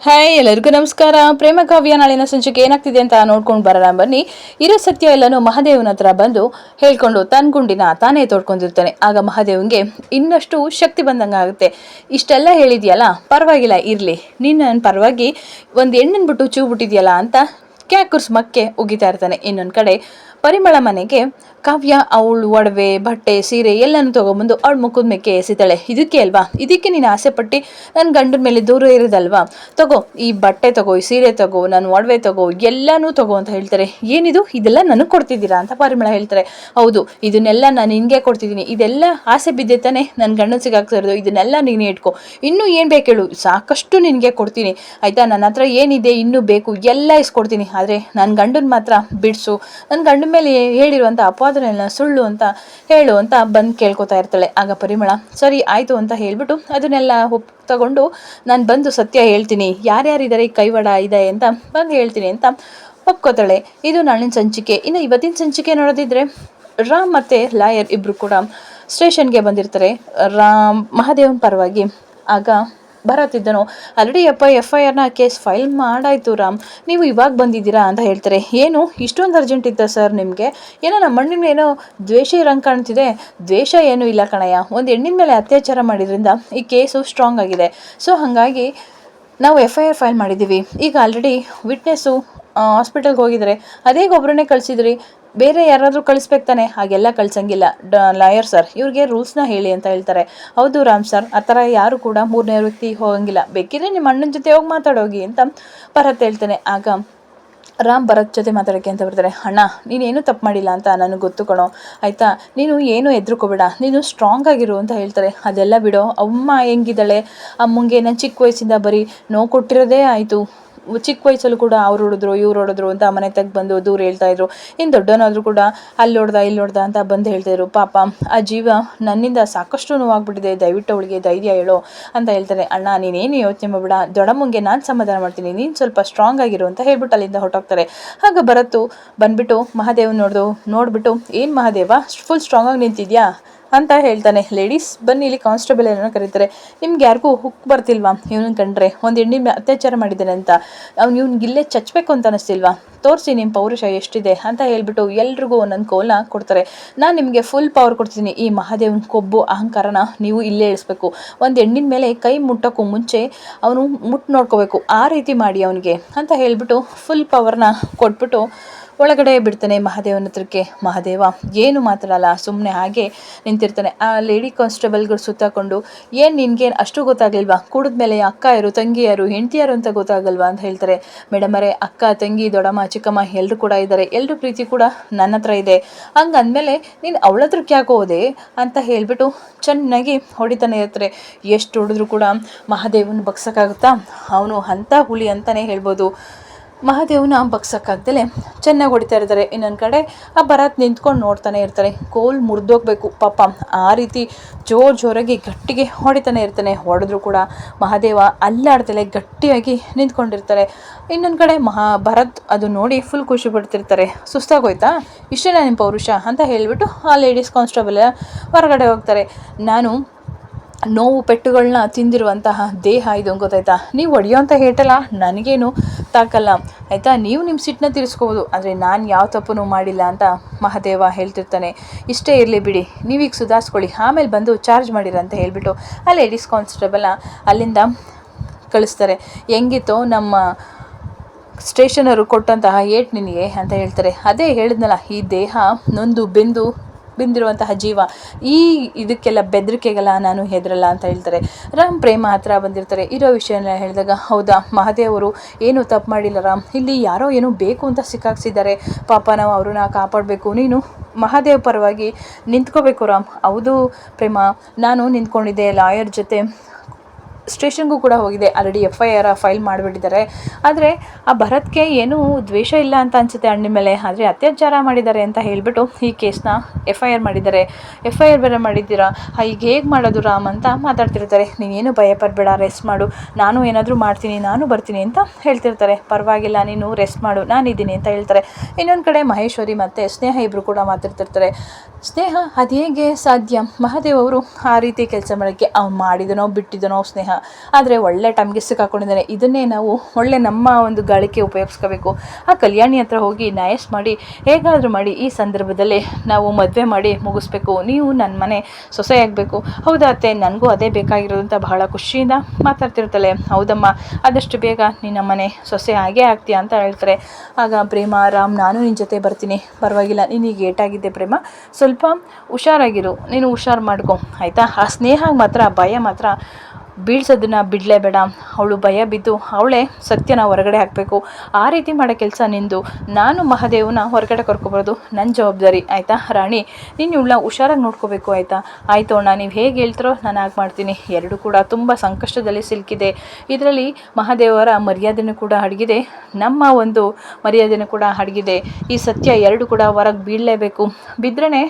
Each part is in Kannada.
ಹಾಯ್, ಎಲ್ಲರಿಗೂ ನಮಸ್ಕಾರ. ಪ್ರೇಮ ಕಾವ್ಯ ನಾಳಿನ ಸಂಚಿಕೆ ಏನಾಗ್ತಿದೆ ಅಂತ ನೋಡ್ಕೊಂಡು ಬರೋಣ ಬನ್ನಿ. ಇರೋ ಸತ್ಯ ಎಲ್ಲನೂ ಮಹಾದೇವನ ಹತ್ರ ಬಂದು ಹೇಳ್ಕೊಂಡು ತನ್ನ ಗುಂಡಿನ ತಾನೇ ತೋಡ್ಕೊಂಡಿರ್ತಾನೆ. ಆಗ ಮಹಾದೇವನ್ಗೆ ಇನ್ನಷ್ಟು ಶಕ್ತಿ ಬಂದಂಗಾಗುತ್ತೆ. ಇಷ್ಟೆಲ್ಲ ಹೇಳಿದ್ಯಲ್ಲ, ಪರವಾಗಿಲ್ಲ ಇರ್ಲಿ, ನೀನು ನನ್ನ ಪರವಾಗಿ ಒಂದು ಹೆಣ್ಣನ್ ಬಿಟ್ಟು ಚೂ ಬಿಟ್ಟಿದ್ಯಲ್ಲ ಅಂತ ಕ್ಯಾಕುರ್ಸ್ ಮಕ್ಕೆ ಉಗಿತಾ ಇರ್ತಾನೆ. ಇನ್ನೊಂದು ಕಡೆ ಪರಿಮಳ ಮನೆಗೆ ಕಾವ್ಯ ಅವಳು ಒಡವೆ ಬಟ್ಟೆ ಸೀರೆ ಎಲ್ಲನೂ ತಗೊಂಬಂದು ಅವಳ ಮುಖದ ಮೇಕೆ ಎಸಿತಾಳೆ. ಇದಕ್ಕೆ ಅಲ್ವಾ, ಇದಕ್ಕೆ ನೀನು ಆಸೆ ಪಟ್ಟು ನನ್ನ ಗಂಡನ ಮೇಲೆ ದೂರ ಇರೋದಲ್ವಾ, ತಗೋ ಈ ಬಟ್ಟೆ ತಗೋ, ಈ ಸೀರೆ ತಗೋ, ನನ್ನ ಒಡವೆ ತಗೋ, ಎಲ್ಲನೂ ತಗೋ ಅಂತ ಹೇಳ್ತಾರೆ. ಏನಿದು, ಇದೆಲ್ಲ ನನಗೆ ಕೊಡ್ತಿದ್ದೀರಾ ಅಂತ ಪರಿಮಳ ಹೇಳ್ತಾರೆ. ಹೌದು, ಇದನ್ನೆಲ್ಲ ನಾನು ನಿನಗೆ ಕೊಡ್ತಿದ್ದೀನಿ, ಇದೆಲ್ಲ ಆಸೆ ಬಿದ್ದೆ ತಾನೆ ನನ್ನ ಗಂಡನ ಸಿಗಾಕ್ತಾ ಇರೋದು, ಇದನ್ನೆಲ್ಲ ನೀನು ಇಟ್ಕೊ, ಇನ್ನೂ ಏನು ಬೇಕು ಹೇಳು, ಸಾಕಷ್ಟು ನಿನಗೆ ಕೊಡ್ತೀನಿ ಆಯಿತಾ, ನನ್ನ ಹತ್ರ ಏನಿದೆ ಇನ್ನೂ ಬೇಕು ಎಲ್ಲ ಇಸ್ಕೊಡ್ತೀನಿ, ಆದರೆ ನನ್ನ ಗಂಡನ ಮಾತ್ರ ಬಿಡಿಸು, ನನ್ನ ಗಂಡನ ಮೇಲೆ ಹೇಳಿರುವಂಥ ಅಪವಾದನೆಲ್ಲ ಸುಳ್ಳು ಅಂತ ಹೇಳು ಅಂತ ಬಂದು ಕೇಳ್ಕೊತಾ ಇರ್ತಾಳೆ. ಆಗ ಪರಿಮಳ ಸರಿ ಆಯಿತು ಅಂತ ಹೇಳ್ಬಿಟ್ಟು ಅದನ್ನೆಲ್ಲ ತಗೊಂಡು ನಾನು ಬಂದು ಸತ್ಯ ಹೇಳ್ತೀನಿ, ಯಾರ್ಯಾರಿದ್ದಾರೆ ಈ ಕೈವಾಡ ಇದೆ ಅಂತ ಬಂದು ಹೇಳ್ತೀನಿ ಅಂತ ಒಪ್ಕೋತಾಳೆ. ಇದು ನಾಳಿನ ಸಂಚಿಕೆ. ಇನ್ನು ಇವತ್ತಿನ ಸಂಚಿಕೆ ನೋಡೋದಿದ್ರೆ ರಾಮ್ ಮತ್ತು ಲಾಯರ್ ಇಬ್ಬರು ಕೂಡ ಸ್ಟೇಷನ್ಗೆ ಬಂದಿರ್ತಾರೆ ಮಹಾದೇವನ ಪರವಾಗಿ. ಆಗ ಭರತ್ ಇದ್ದನು. ಆಲ್ರೆಡಿ ಎಫ್.ಐ.ಆರ್ನ ಕೇಸ್ ಫೈಲ್ ಮಾಡಾಯಿತು ರಾಮ್, ನೀವು ಇವಾಗ ಬಂದಿದ್ದೀರಾ ಅಂತ ಹೇಳ್ತಾರೆ. ಏನು ಇಷ್ಟೊಂದು ಅರ್ಜೆಂಟ್ ಇತ್ತ ಸರ್ ನಿಮಗೆ, ಏನೋ ನಮ್ಮ ಮಣ್ಣಿನ ಏನೋ ದ್ವೇಷ ಇರಂಗೆ ಕಾಣ್ತಿದೆ. ದ್ವೇಷ ಏನೂ ಇಲ್ಲ ಕಣಯ್ಯ, ಒಂದು ಹೆಣ್ಣಿನ ಮೇಲೆ ಅತ್ಯಾಚಾರ ಮಾಡಿದ್ರಿಂದ ಈ ಕೇಸು ಸ್ಟ್ರಾಂಗ್ ಆಗಿದೆ, ಸೊ ಹಾಗಾಗಿ ನಾವು ಎಫ್.ಐ.ಆರ್ ಫೈಲ್ ಮಾಡಿದ್ದೀವಿ. ಈಗ ಆಲ್ರೆಡಿ ವಿಟ್ನೆಸ್ಸು ಹಾಸ್ಪಿಟಲ್ಗೆ ಹೋಗಿದ್ದಾರೆ, ಅದೇ ಒಬ್ಬರನ್ನೇ ಕಳಿಸಿದ್ರಿ, ಬೇರೆ ಯಾರಾದರೂ ಕಳಿಸ್ಬೇಕು ತಾನೆ, ಹಾಗೆಲ್ಲ ಕಳ್ಸಂಗಿಲ್ಲ ಲಾಯರ್ ಸರ್, ಇವ್ರಿಗೆ ರೂಲ್ಸ್ನ ಹೇಳಿ ಅಂತ ಹೇಳ್ತಾರೆ. ಹೌದು ರಾಮ್ ಸರ್, ಆ ಥರ ಯಾರು ಕೂಡ ಮೂರನೇ ವ್ಯಕ್ತಿ ಹೋಗಂಗಿಲ್ಲ, ಬೇಕಿದ್ರೆ ನಿಮ್ಮ ಅಣ್ಣನ ಜೊತೆ ಹೋಗಿ ಮಾತಾಡೋಗಿ ಅಂತ ಭರತ್ ಹೇಳ್ತಾನೆ. ಆಗ ರಾಮ್ ಭರತ್ ಜೊತೆ ಮಾತಾಡೋಕ್ಕೆ ಅಂತ ಬರ್ತಾರೆ. ಅಣ್ಣ ನೀನೇನು ತಪ್ಪು ಮಾಡಿಲ್ಲ ಅಂತ ನನಗೆ ಗೊತ್ತು ಕಣೋ, ಆಯಿತಾ, ನೀನು ಏನು ಹೆದ್ರುಕೋಬೇಡ, ನೀನು ಸ್ಟ್ರಾಂಗ್ ಆಗಿರು ಅಂತ ಹೇಳ್ತಾರೆ. ಅದೆಲ್ಲ ಬಿಡೋ, ಅಮ್ಮ ಹೆಂಗಿದ್ದಾಳೆ, ಅಮ್ಮಂಗೆ ನಾನು ಚಿಕ್ಕ ವಯಸ್ಸಿಂದ ಬರೀ ನೋವು ಕೊಟ್ಟಿರೋದೇ ಆಯಿತು, ಚಿಕ್ಕ ವಯಸ್ಸಲ್ಲೂ ಕೂಡ ಅವ್ರು ಹೊಡಿದ್ರು ಇವ್ರು ಹೊಡಿದ್ರು ಅಂತ ಮನೆ ತಗ ಬಂದು ದೂರ ಹೇಳ್ತಾಯಿದ್ರು. ಇನ್ನು ದೊಡ್ಡವನಾದರೂ ಕೂಡ ಅಲ್ಲಿ ಹೊಡ್ದ ಇಲ್ಲಿ ಹೊಡ್ದ ಅಂತ ಬಂದು ಹೇಳ್ತಾಯಿದ್ರು. ಪಾಪ ಆ ಜೀವ ನನ್ನಿಂದ ಸಾಕಷ್ಟು ನೋವಾಗ್ಬಿಟ್ಟಿದೆ, ದಯವಿಟ್ಟು ಅವಳಿಗೆ ಧೈರ್ಯ ಹೇಳೋ ಅಂತ ಹೇಳ್ತಾರೆ. ಅಣ್ಣ ನೀನೇನು ಯೋಚನೆ ಮಾಡಬೇಡ, ದೊಡ್ಡಮ್ಮಂಗೆ ನಾನು ಸಮಾಧಾನ ಮಾಡ್ತೀನಿ, ನೀನು ಸ್ವಲ್ಪ ಸ್ಟ್ರಾಂಗ್ ಆಗಿರು ಅಂತ ಹೇಳ್ಬಿಟ್ಟು ಅಲ್ಲಿಂದ ಹೊರಟೋಗ್ತಾರೆ. ಆಗ ಭರತ್ತು ಬಂದುಬಿಟ್ಟು ಮಹಾದೇವ್ ನೋಡಿಬಿಟ್ಟು ಏನು ಮಹಾದೇವ ಫುಲ್ ಸ್ಟ್ರಾಂಗಾಗಿ ನಿಂತಿದ್ಯಾ ಅಂತ ಹೇಳ್ತಾನೆ. ಲೇಡೀಸ್ ಬನ್ನಿ ಇಲ್ಲಿ ಕಾನ್ಸ್ಟೇಬಲ್ ಏನೋ ಕರೀತಾರೆ. ನಿಮ್ಗೆ ಯಾರಿಗೂ ಹುಕ್ ಬರ್ತಿಲ್ವಾ ಇವನು ಕಂಡ್ರೆ, ಒಂದು ಹೆಣ್ಣಿನ ಅತ್ಯಾಚಾರ ಮಾಡಿದ್ದಾನೆ ಅಂತ, ಇವ್ನಿಗೆ ಇಲ್ಲೇ ಚಚ್ಚಬೇಕು ಅಂತ ಅನ್ನಿಸ್ತಿಲ್ವಾ, ತೋರಿಸಿ ನಿಮ್ಮ ಪೌರುಷ ಎಷ್ಟಿದೆ ಅಂತ ಹೇಳ್ಬಿಟ್ಟು ಎಲ್ರಿಗೂ ಒಂದೊಂದು ಕೋಲ್ನ ಕೊಡ್ತಾರೆ. ನಾನು ನಿಮಗೆ ಫುಲ್ ಪವರ್ ಕೊಡ್ತೀನಿ, ಈ ಮಹಾದೇವನ ಕೊಬ್ಬು ಅಹಂಕಾರನ ನೀವು ಇಲ್ಲೇ ಇಳಿಸ್ಬೇಕು, ಒಂದು ಹೆಣ್ಣಿನ ಮೇಲೆ ಕೈ ಮುಟ್ಟೋಕ್ಕೂ ಮುಂಚೆ ಅವನು ಮುಟ್ಟು ನೋಡ್ಕೋಬೇಕು, ಆ ರೀತಿ ಮಾಡಿ ಅವನಿಗೆ ಅಂತ ಹೇಳ್ಬಿಟ್ಟು ಫುಲ್ ಪವರ್ನ ಕೊಟ್ಬಿಟ್ಟು ಒಳಗಡೆ ಬಿಡ್ತಾನೆ ಮಹಾದೇವನ ಹತ್ರಕ್ಕೆ. ಮಹಾದೇವ ಏನು ಮಾತಾಡಲ್ಲ, ಸುಮ್ಮನೆ ಹಾಗೆ ನಿಂತಿರ್ತಾನೆ. ಆ ಲೇಡಿ ಕಾನ್ಸ್ಟೇಬಲ್ಗಳು ಸುತ್ತಾಕೊಂಡು ಏನು ನಿನಗೆ ಅಷ್ಟು ಗೊತ್ತಾಗಲಿಲ್ವಾ, ಕುಡಿದ್ಮೇಲೆ ಅಕ್ಕ ಯಾರು ತಂಗಿ ಯಾರು ಹೆಂಡತಿ ಯಾರು ಅಂತ ಗೊತ್ತಾಗಲ್ವಾ ಅಂತ ಹೇಳ್ತಾರೆ. ಮೇಡಮರೇ, ಅಕ್ಕ ತಂಗಿ ದೊಡ್ಡಮ್ಮ ಚಿಕ್ಕಮ್ಮ ಎಲ್ಲರೂ ಕೂಡ ಇದ್ದಾರೆ, ಎಲ್ಲರೂ ಪ್ರೀತಿ ಕೂಡ ನನ್ನ ಹತ್ರ ಇದೆ, ಹಂಗಂದಮೇಲೆ ನೀನು ಅವಳ ಹತ್ರಕ್ಕೆ ಯಾಕೆ ಹೋದೆ ಅಂತ ಹೇಳಿಬಿಟ್ಟು ಚೆನ್ನಾಗಿ ಹೊಡಿತಾನೆ ಇರ್ತಾರೆ. ಎಷ್ಟು ಹೊಡೆದ್ರು ಕೂಡ ಮಹಾದೇವನ ಬಗ್ಸೋಕ್ಕಾಗುತ್ತಾ, ಅವನು ಅಂಥ ಹುಲಿ ಅಂತಲೇ ಹೇಳ್ಬೋದು. ಮಹಾದೇವನ ಬಗ್ಸೋಕ್ಕಾಗ್ದಲೇ ಚೆನ್ನಾಗಿ ಹೊಡಿತಾ ಇರ್ತಾರೆ. ಇನ್ನೊಂದು ಕಡೆ ಆ ಭರತ್ ನಿಂತ್ಕೊಂಡು ನೋಡ್ತಾನೆ ಇರ್ತಾರೆ. ಕೋಲ್ ಮುರಿದೋಗ್ಬೇಕು ಪಾಪ, ಆ ರೀತಿ ಜೋರಾಗಿ ಗಟ್ಟಿಗೆ ಹೊಡಿತಾನೆ ಇರ್ತಾನೆ. ಹೊಡೆದ್ರು ಕೂಡ ಮಹಾದೇವ ಅಲ್ಲಾಡ್ತಲೇ ಗಟ್ಟಿಯಾಗಿ ನಿಂತ್ಕೊಂಡಿರ್ತಾರೆ. ಇನ್ನೊಂದು ಕಡೆ ಭರತ್ ಅದು ನೋಡಿ ಫುಲ್ ಖುಷಿ ಪಡ್ತಿರ್ತಾರೆ. ಸುಸ್ತಾಗೋಯ್ತಾ, ಇಷ್ಟೇನಾ ನಿಮ್ಮ ಪೌರುಷ ಅಂತ ಹೇಳಿಬಿಟ್ಟು ಆ ಲೇಡೀಸ್ ಕಾನ್ಸ್ಟೇಬಲ್ ಹೊರಗಡೆ ಹೋಗ್ತಾರೆ. ನಾನು ನೋವು ಪೆಟ್ಟುಗಳನ್ನ ತಿಂದಿರುವಂತಹ ದೇಹ ಇದು ಗೊತ್ತಾಯ್ತಾ, ನೀವು ಹೊಡೆಯೋಂಥ ಹೇಟಲ್ಲ ನನಗೇನು ತಾಕಲ್ಲ ಆಯಿತಾ, ನೀವು ನಿಮ್ಮ ಸಿಟ್ಟನ್ನ ತೀರಿಸ್ಕೋಬೋದು, ಆದರೆ ನಾನು ಯಾವ ತಪ್ಪು ಮಾಡಿಲ್ಲ ಅಂತ ಮಹಾದೇವ ಹೇಳ್ತಿರ್ತಾನೆ. ಇಷ್ಟೇ ಇರಲಿ ಬಿಡಿ, ನೀವೀಗ ಸುಧಾರಿಸ್ಕೊಳ್ಳಿ, ಆಮೇಲೆ ಬಂದು ಚಾರ್ಜ್ ಮಾಡಿರ ಅಂತ ಹೇಳಿಬಿಟ್ಟು ಆ ಲೇಡೀಸ್ ಕಾನ್ಸ್ಟೇಬಲ್ನ ಅಲ್ಲಿಂದ ಕಳಿಸ್ತಾರೆ. ಹೆಂಗಿತ್ತು ನಮ್ಮ ಸ್ಟೇಷನರು ಕೊಟ್ಟಂತಹ ಏಟ್ ನಿನಗೆ ಅಂತ ಹೇಳ್ತಾರೆ. ಅದೇ ಹೇಳಿದ್ನಲ್ಲ, ಈ ದೇಹ ನೊಂದು ಬೆಂದಿರುವಂತಹ ಜೀವ, ಈ ಇದಕ್ಕೆಲ್ಲ ಬೆದರಿಕೆಗೆಲ್ಲ ನಾನು ಹೆದರಲ್ಲ ಅಂತ ಹೇಳ್ತಾರೆ. ರಾಮ್ ಪ್ರೇಮ ಹತ್ರ ಬಂದಿರ್ತಾರೆ. ಇರೋ ವಿಷಯನ ಹೇಳಿದಾಗ, ಹೌದಾ ಮಹಾದೇವರು ಏನು ತಪ್ಪು ಮಾಡಿಲ್ಲ ರಾಮ್, ಇಲ್ಲಿ ಯಾರೋ ಏನೋ ಬೇಕು ಅಂತ ಸಿಕ್ಕಾಕ್ಸಿದ್ದಾರೆ, ಪಾಪ ನಾವು ಅವ್ರನ್ನ ಕಾಪಾಡಬೇಕು, ನೀನು ಮಹಾದೇವ್ ಪರವಾಗಿ ನಿಂತ್ಕೋಬೇಕು ರಾಮ್. ಹೌದು ಪ್ರೇಮ, ನಾನು ನಿಂತ್ಕೊಂಡಿದ್ದೆ, ಲಾಯರ್ ಜೊತೆ ಸ್ಟೇಷನ್ಗೂ ಕೂಡ ಹೋಗಿದೆ, ಆಲ್ರೆಡಿ ಎಫ್.ಐ.ಆರ್ ಫೈಲ್ ಮಾಡಿಬಿಟ್ಟಿದ್ದಾರೆ. ಆದರೆ ಆ ಭರತ್ಗೆ ಏನೂ ದ್ವೇಷ ಇಲ್ಲ ಅಂತ ಅನಿಸುತ್ತೆ ಅಣ್ಣ ಮೇಲೆ, ಆದರೆ ಅತ್ಯಾಚಾರ ಮಾಡಿದ್ದಾರೆ ಅಂತ ಹೇಳಿಬಿಟ್ಟು ಈ ಕೇಸ್ನ ಎಫ್.ಐ.ಆರ್ ಮಾಡಿದ್ದಾರೆ. ಎಫ್.ಐ.ಆರ್ ಬೇರೆ ಮಾಡಿದ್ದೀರಾ, ಈಗ ಹೇಗೆ ಮಾಡೋದು ರಾಮ್ ಅಂತ ಮಾತಾಡ್ತಿರ್ತಾರೆ. ನೀನೇನು ಭಯಪಡಬೇಡ, ರೆಸ್ಟ್ ಮಾಡು, ನಾನು ಏನಾದರೂ ಮಾಡ್ತೀನಿ, ನಾನು ಬರ್ತೀನಿ ಅಂತ ಹೇಳ್ತಿರ್ತಾರೆ. ಪರವಾಗಿಲ್ಲ, ನೀನು ರೆಸ್ಟ್ ಮಾಡು, ನಾನಿದ್ದೀನಿ ಅಂತ ಹೇಳ್ತಾರೆ. ಇನ್ನೊಂದು ಕಡೆ ಮಹೇಶ್ವರಿ ಮತ್ತು ಸ್ನೇಹ ಇಬ್ಬರು ಕೂಡ ಮಾತಾಡ್ತಿರ್ತಾರೆ. ಸ್ನೇಹ ಅದು ಹೇಗೆ ಸಾಧ್ಯ, ಮಹಾದೇವ್ ಅವರು ಆ ರೀತಿ ಕೆಲಸ ಮಾಡೋಕ್ಕೆ ಅವ್ನು ಮಾಡಿದನೋ ಬಿಟ್ಟಿದನೋ ಸ್ನೇಹ ಆದರೆ ಒಳ್ಳೆ ಟೈಮ್ಗೆ ಸಿಕ್ಕಾಕೊಂಡಿದ್ದಾನೆ. ಇದನ್ನೇ ನಾವು ಒಳ್ಳೆ ನಮ್ಮ ಒಂದು ಗಳಿಕೆ ಉಪಯೋಗಿಸ್ಕೋಬೇಕು. ಆ ಕಲ್ಯಾಣಿ ಹತ್ರ ಹೋಗಿ ನಯಸ್ ಮಾಡಿ ಹೇಗಾದರೂ ಮಾಡಿ ಈ ಸಂದರ್ಭದಲ್ಲಿ ನಾವು ಮದುವೆ ಮಾಡಿ ಮುಗಿಸ್ಬೇಕು, ನೀವು ನನ್ನ ಮನೆ ಸೊಸೆ ಆಗಬೇಕು. ಹೌದಾ ಅತ್ತೆ, ನನಗೂ ಅದೇ ಬೇಕಾಗಿರೋದು ಅಂತ ಬಹಳ ಖುಷಿಯಿಂದ ಮಾತಾಡ್ತಿರ್ತಾಳೆ. ಹೌದಮ್ಮ, ಆದಷ್ಟು ಬೇಗ ನಿನ್ನ ಮನೆ ಸೊಸೆ ಆಗೇ ಆಗ್ತೀಯ ಅಂತ ಹೇಳ್ತಾರೆ. ಆಗ ಪ್ರೇಮ, ರಾಮ್ ನಾನು ನಿನ್ನ ಜೊತೆ ಬರ್ತೀನಿ, ಪರವಾಗಿಲ್ಲ, ನಿನಗೆ ಏಟಾಗಿದ್ದೆ ಪ್ರೇಮ, ಸ್ವಲ್ಪ ಹುಷಾರಾಗಿರು, ನೀನು ಹುಷಾರು ಮಾಡ್ಕೊ ಆಯಿತಾ. ಆ ಸ್ನೇಹ ಮಾತ್ರ ಭಯ ಮಾತ್ರ ಬೀಳ್ಸೋದನ್ನ ಬಿಡಲೇಬೇಡ. ಅವಳು ಭಯ ಬಿದ್ದು ಅವಳೇ ಸತ್ಯನ ಹೊರಗಡೆ ಹಾಕಬೇಕು. ಆ ರೀತಿ ಮಾಡೋ ಕೆಲಸ ನಿಂದು. ನಾನು ಮಹಾದೇವನ ಹೊರಗಡೆ ಕರ್ಕೊಬರೋದು ನನ್ನ ಜವಾಬ್ದಾರಿ ಆಯಿತಾ. ರಾಣಿ, ನೀನು ಇವಳನ್ನ ಹುಷಾರಾಗಿ ನೋಡ್ಕೋಬೇಕು ಆಯಿತಾ. ಆಯಿತು ಅಣ್ಣ, ನೀವು ಹೇಗೆ ಹೇಳ್ತಾರೋ ನಾನು ಹಾಗೆ ಮಾಡ್ತೀನಿ. ಎರಡು ಕೂಡ ತುಂಬ ಸಂಕಷ್ಟದಲ್ಲಿ ಸಿಲುಕಿದೆ. ಇದರಲ್ಲಿ ಮಹಾದೇವರ ಮರ್ಯಾದೆನೂ ಕೂಡ ಅಡಗಿದೆ, ನಮ್ಮ ಒಂದು ಮರ್ಯಾದೆನೂ ಕೂಡ ಅಡಗಿದೆ. ಈ ಸತ್ಯ ಎರಡು ಕೂಡ ಹೊರಗೆ ಬೀಳಲೇಬೇಕು, ಬಿದ್ರೇ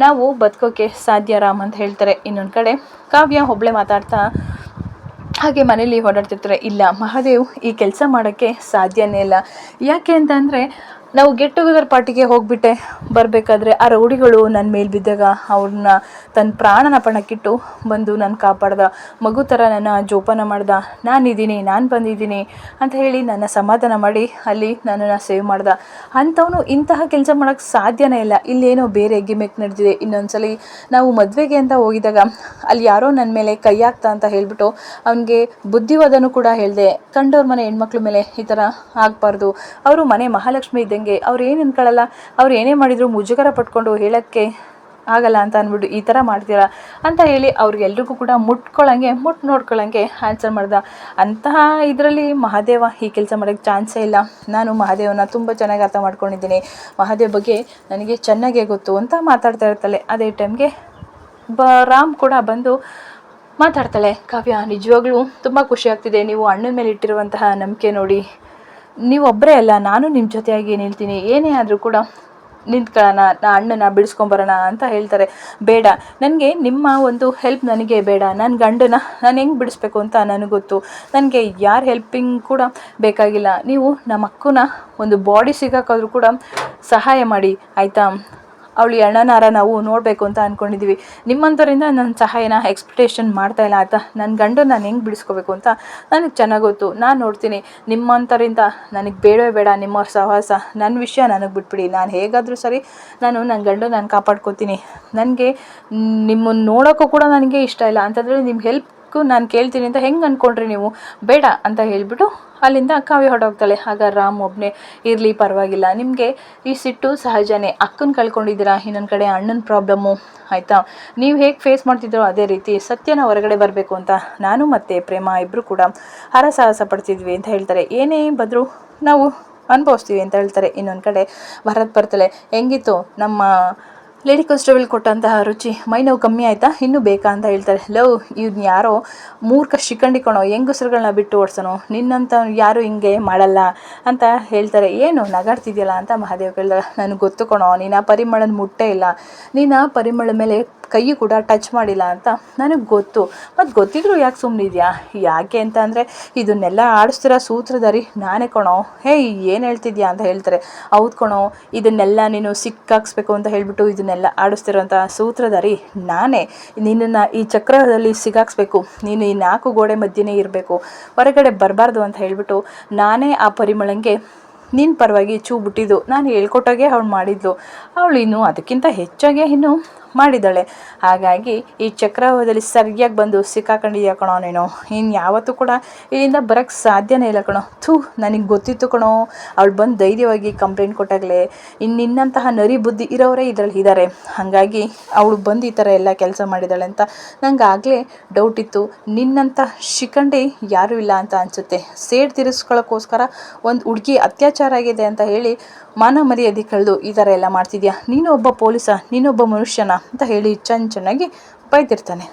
ನಾವು ಬದುಕೋಕ್ಕೆ ಸಾಧ್ಯ ರಾಮ್ ಅಂತ ಹೇಳ್ತಾರೆ. ಇನ್ನೊಂದು ಕಡೆ ಕಾವ್ಯ ಒಬ್ಬಳೇ ಮಾತಾಡ್ತಾ ಹಾಗೆ ಮನೇಲಿ ಓಡಾಡ್ತಿರ್ತಾರೆ. ಇಲ್ಲ, ಮಹಾದೇವ್ ಈ ಕೆಲಸ ಮಾಡೋಕ್ಕೆ ಸಾಧ್ಯನೇ ಇಲ್ಲ. ಯಾಕೆ ಅಂತಂದರೆ ನಾವು ಗೆಟ್ ಟುಗೆದರ್ ಪಾರ್ಟಿಗೆ ಹೋಗಿಬಿಟ್ಟೆ ಬರಬೇಕಾದ್ರೆ ಆ ರೌಡಿಗಳು ನನ್ನ ಮೇಲೆ ಬಿದ್ದಾಗ ಅವ್ರನ್ನ ತನ್ನ ಪ್ರಾಣನ ಪಣಕ್ಕಿಟ್ಟು ಬಂದು ನನ್ನ ಕಾಪಾಡ್ದ, ಮಗು ಥರ ನನ್ನ ಜೋಪಾನ ಮಾಡ್ದ, ನಾನಿದ್ದೀನಿ, ನಾನು ಬಂದಿದ್ದೀನಿ ಅಂತ ಹೇಳಿ ನನ್ನ ಸಮಾಧಾನ ಮಾಡಿ ಅಲ್ಲಿ ನನ್ನನ್ನು ಸೇವ್ ಮಾಡ್ದ. ಅಂಥವನು ಇಂತಹ ಕೆಲಸ ಮಾಡೋಕ್ಕೆ ಸಾಧ್ಯನೇ ಇಲ್ಲ. ಇಲ್ಲೇನೋ ಬೇರೆ ಗಿಮಿಕ್ ನಡೆದಿದೆ. ಇನ್ನೊಂದ್ಸಲಿ ನಾವು ಮದುವೆಗೆ ಅಂತ ಹೋಗಿದಾಗ ಅಲ್ಲಿ ಯಾರೋ ನನ್ನ ಮೇಲೆ ಕೈ ಹಾಕ್ತಾ ಅಂತ ಹೇಳಿಬಿಟ್ಟು ಅವನಿಗೆ ಬುದ್ಧಿವಾದನೂ ಕೂಡ ಹೇಳಿದೆ. ಕಂಡವ್ರ ಮನೆ ಹೆಣ್ಮಕ್ಳ ಮೇಲೆ ಈ ಥರ ಆಗಬಾರ್ದು, ಅವರು ಮನೆ ಮಹಾಲಕ್ಷ್ಮಿ ಇದ್ದಂಗೆ, ಅವ್ರು ಏನು ಅನ್ಕೊಳ್ಳಲ್ಲ, ಅವ್ರು ಏನೇ ಮಾಡಿದ್ರು ಮುಜುಗರ ಪಟ್ಕೊಂಡು ಹೇಳೋಕ್ಕೆ ಆಗಲ್ಲ ಅಂತ ಅಂದ್ಬಿಟ್ಟು ಈ ಥರ ಮಾಡ್ತೀರಾ ಅಂತ ಹೇಳಿ ಅವ್ರಿಗೆಲ್ರಿಗೂ ಕೂಡ ಮುಟ್ಟು ನೋಡ್ಕೊಳ್ಳೋಂಗೆ ಆನ್ಸರ್ ಮಾಡ್ದ. ಅಂತಹ ಇದರಲ್ಲಿ ಮಹಾದೇವ ಈ ಕೆಲಸ ಮಾಡೋಕ್ಕೆ ಚಾನ್ಸೇ ಇಲ್ಲ. ನಾನು ಮಹಾದೇವನ ತುಂಬ ಚೆನ್ನಾಗಿ ಅರ್ಥ ಮಾಡ್ಕೊಂಡಿದ್ದೀನಿ, ಮಹಾದೇವ್ ಬಗ್ಗೆ ನನಗೆ ಚೆನ್ನಾಗೇ ಗೊತ್ತು ಅಂತ ಮಾತಾಡ್ತಾ ಇರ್ತಾಳೆ. ಅದೇ ಟೈಮ್ಗೆ ರಾಮ್ ಕೂಡ ಬಂದು ಮಾತಾಡ್ತಾಳೆ. ಕಾವ್ಯ, ನಿಜವಾಗ್ಲೂ ತುಂಬ ಖುಷಿ ಆಗ್ತಿದೆ, ನೀವು ಅಣ್ಣನ ಮೇಲೆ ಇಟ್ಟಿರುವಂತಹ ನಂಬಿಕೆ ನೋಡಿ. ನೀವು ಒಬ್ಬರೇ ಅಲ್ಲ, ನಾನು ನಿಮ್ಮ ಜೊತೆಯಾಗಿ ನಿಲ್ತೀನಿ, ಏನೇ ಆದರೂ ಕೂಡ ನಿಂತ್ಕೊಳ್ಳೋಣ, ಅಣ್ಣನ ಬಿಡಿಸ್ಕೊಂಬರೋಣ ಅಂತ ಹೇಳ್ತಾರೆ. ಬೇಡ, ನನಗೆ ನಿಮ್ಮ ಒಂದು ಹೆಲ್ಪ್ ನನಗೆ ಬೇಡ, ನನ್ನ ಗಂಡನ ನಾನು ಹೆಂಗೆ ಬಿಡಿಸ್ಬೇಕು ಅಂತ ನನಗೆ ಗೊತ್ತು, ನನಗೆ ಯಾರ ಹೆಲ್ಪಿಂಗ್ ಕೂಡ ಬೇಕಾಗಿಲ್ಲ. ನೀವು ನಮ್ಮ ಅಕ್ಕನ ಒಂದು ಬಾಡಿ ಸಿಗೋಕ್ಕಾದ್ರೂ ಕೂಡ ಸಹಾಯ ಮಾಡಿ ಆಯಿತಾ. ಅವಳು ಅಣ್ಣನಾರ ನಾವು ನೋಡಬೇಕು ಅಂತ ಅಂದ್ಕೊಂಡಿದ್ದೀವಿ, ನಿಮ್ಮಂಥವರಿಂದ ನನ್ನ ಸಹಾಯನ ಎಕ್ಸ್ಪೆಕ್ಟೇಷನ್ ಮಾಡ್ತಾಯಿಲ್ಲ ಆಯಿತಾ. ನನ್ನ ಗಂಡು ನಾನು ಹೆಂಗೆ ಬಿಡಿಸ್ಕೋಬೇಕು ಅಂತ ನನಗೆ ಚೆನ್ನಾಗಿ ಗೊತ್ತು, ನಾನು ನೋಡ್ತೀನಿ. ನಿಮ್ಮಂಥವರಿಂದ ನನಗೆ ಬೇಡವೇ ಬೇಡ ನಿಮ್ಮ ಸಹವಾಸ, ನನ್ನ ವಿಷಯ ನನಗೆ ಬಿಟ್ಬಿಡಿ, ನಾನು ಹೇಗಾದರೂ ಸರಿ ನನ್ನ ಗಂಡು ನಾನು ಕಾಪಾಡ್ಕೋತೀನಿ. ನನಗೆ ನಿಮ್ಮನ್ನು ನೋಡೋಕ್ಕೂ ಕೂಡ ನನಗೆ ಇಷ್ಟ ಇಲ್ಲ, ಅಂತಂದರೆ ನಿಮ್ಮ ಹೆಲ್ಪ್ ನಾನು ಕೇಳ್ತೀನಿ ಅಂತ ಹೆಂಗೆ ಅಂದ್ಕೊಂಡ್ರಿ ನೀವು, ಬೇಡ ಅಂತ ಹೇಳಿಬಿಟ್ಟು ಅಲ್ಲಿಂದ ಕಾವ್ಯ ಹೊರಟೋಗ್ತಾಳೆ. ಆಗ ರಾಮ್ ಒಬ್ಬನೇ, ಇರಲಿ ಪರವಾಗಿಲ್ಲ, ನಿಮಗೆ ಈ ಸಿಟ್ಟು ಸಹಜನೇ, ಅಕ್ಕನ ಕಳ್ಕೊಂಡಿದ್ದೀರಾ, ಇನ್ನೊಂದು ಕಡೆ ಅಣ್ಣನ ಪ್ರಾಬ್ಲಮ್ಮು ಆಯಿತಾ. ನೀವು ಹೇಗೆ ಫೇಸ್ ಮಾಡ್ತಿದ್ರೋ ಅದೇ ರೀತಿ ಸತ್ಯನ ಹೊರಗಡೆ ಬರಬೇಕು ಅಂತ ನಾನು ಮತ್ತು ಪ್ರೇಮ ಇಬ್ಬರು ಕೂಡ ಹರಸಾಹಸ ಪಡ್ತಿದ್ವಿ ಅಂತ ಹೇಳ್ತಾರೆ. ಏನೇ ಬಂದರೂ ನಾವು ಅನುಭವಿಸ್ತೀವಿ ಅಂತ ಹೇಳ್ತಾರೆ. ಇನ್ನೊಂದು ಕಡೆ ಭರತ್ ಬರ್ತಾಳೆ. ಹೆಂಗಿತ್ತು ನಮ್ಮ ಲೇಡಿ ಕಾನ್ಸ್ಟೇಬಲ್ ಕೊಟ್ಟಂತಹ ರುಚಿ, ಮೈ ನೋವು ಕಮ್ಮಿ ಆಯಿತಾ, ಇನ್ನೂ ಬೇಕಾ ಅಂತ ಹೇಳ್ತಾರೆ. ಲವ್, ಇವ್ನು ಯಾರೋ ಮೂರ್ಖ ಶಿಖಂಡಿಕೊಣೋ, ಹೆಂಗಸ್ರುಗಳನ್ನ ಬಿಟ್ಟು ಓಡಿಸೋನು, ನಿನ್ನಂತ ಯಾರು ಹಿಂಗೆ ಮಾಡಲ್ಲ ಅಂತ ಹೇಳ್ತಾರೆ. ಏನು ನಗಾಡ್ತಿದ್ಯಲ್ಲ ಅಂತ ಮಹಾದೇವ್ ಕೇಳಿದಾಗ, ನನಗೆ ಗೊತ್ತು ಕಣೋ, ನೀನು ಆ ಪರಿಮಳನ ಮುಟ್ಟೇ ಇಲ್ಲ, ನೀನು ಆ ಪರಿಮಳ ಮೇಲೆ ಕೈ ಕೂಡ ಟಚ್ ಮಾಡಿಲ್ಲ ಅಂತ ನನಗೆ ಗೊತ್ತು, ಮತ್ತು ಗೊತ್ತಿದ್ರು ಯಾಕೆ ಸುಮ್ಮನಿದ್ಯಾ, ಯಾಕೆ ಅಂತ ಅಂದರೆ ಇದನ್ನೆಲ್ಲ ಆಡಿಸ್ತಿರೋ ಸೂತ್ರಧಾರಿ ನಾನೇ ಕಣೋ. ಹೇ, ಏನು ಹೇಳ್ತಿದ್ಯಾ ಅಂತ ಹೇಳ್ತಾರೆ. ಹೌದು ಕಣೋ, ಇದನ್ನೆಲ್ಲ ನೀನು ಸಿಕ್ಕಾಕ್ಸ್ಬೇಕು ಅಂತ ಹೇಳಿಬಿಟ್ಟು ಇದನ್ನೆಲ್ಲ ಆಡಿಸ್ತಿರೋಂಥ ಸೂತ್ರಧಾರಿ ನಾನೇ, ನಿನ್ನನ್ನು ಈ ಚಕ್ರದಲ್ಲಿ ಸಿಗಾಕ್ಸ್ಬೇಕು, ನೀನು ಈ 4 ಗೋಡೆ ಮಧ್ಯೆನೇ ಇರಬೇಕು, ಹೊರಗಡೆ ಬರಬಾರ್ದು ಅಂತ ಹೇಳಿಬಿಟ್ಟು ನಾನೇ ಆ ಪರಿಮಳಂಗೆ ನಿನ್ನ ಪರವಾಗಿ ಚೂ ಬಿಟ್ಟಿದ್ದು, ನಾನು ಹೇಳ್ಕೊಟ್ಟಾಗೆ ಅವಳು ಮಾಡಿದ್ಲು, ಅವಳು ಇನ್ನೂ ಅದಕ್ಕಿಂತ ಹೆಚ್ಚಾಗೆ ಇನ್ನೂ ಮಾಡಿದ್ದಾಳೆ. ಹಾಗಾಗಿ ಈ ಚಕ್ರವ್ಯೂಹದಲ್ಲಿ ಸರಿಯಾಗಿ ಬಂದು ಸಿಕ್ಕಾಕೊಂಡಿದ್ಯಾ ಕಣೋ ನೀನು, ಇನ್ನು ಯಾವತ್ತೂ ಕೂಡ ಇಲ್ಲಿಂದ ಬರೋಕ್ಕೆ ಸಾಧ್ಯನೇ ಇಲ್ಲ ಕಣೋ. ನನಗೆ ಗೊತ್ತಿತ್ತು ಕಣೋ, ಅವಳು ಬಂದು ಧೈರ್ಯವಾಗಿ ಕಂಪ್ಲೇಂಟ್ ಕೊಟ್ಟಾಗಲೇ ನಿನ್ನಂತಹ ನರಿ ಬುದ್ಧಿ ಇರೋರೇ ಇದರಲ್ಲಿ ಇದ್ದಾರೆ, ಹಾಗಾಗಿ ಅವಳು ಬಂದು ಈ ಥರ ಎಲ್ಲ ಕೆಲಸ ಮಾಡಿದ್ದಾಳೆ ಅಂತ ನಂಗೆ ಆಗಲೇ ಡೌಟ್ ಇತ್ತು. ನಿನ್ನಂಥ ಶಿಖಂಡಿ ಯಾರೂ ಇಲ್ಲ ಅಂತ ಅನಿಸುತ್ತೆ, ಸೇಡ್ ತೀರಿಸ್ಕೊಳ್ಳೋಕ್ಕೋಸ್ಕರ ಒಂದು ಹುಡುಗಿ ಅತ್ಯಾಚಾರ ಆಗಿದೆ ಅಂತ ಹೇಳಿ ಮಾನ ಮರ್ಯಾದೆ ಕಳೆದು ಈ ಥರ ಎಲ್ಲ ಮಾಡ್ತಿದ್ಯಾ, ನೀನು ಒಬ್ಬ ಪೊಲೀಸ, ನೀನೊಬ್ಬ ಮನುಷ್ಯನ ಅಂತ ಹೇಳಿ ಚೆನ್ನಾಗಿ ಬೈದಿರ್ತಾನೆ.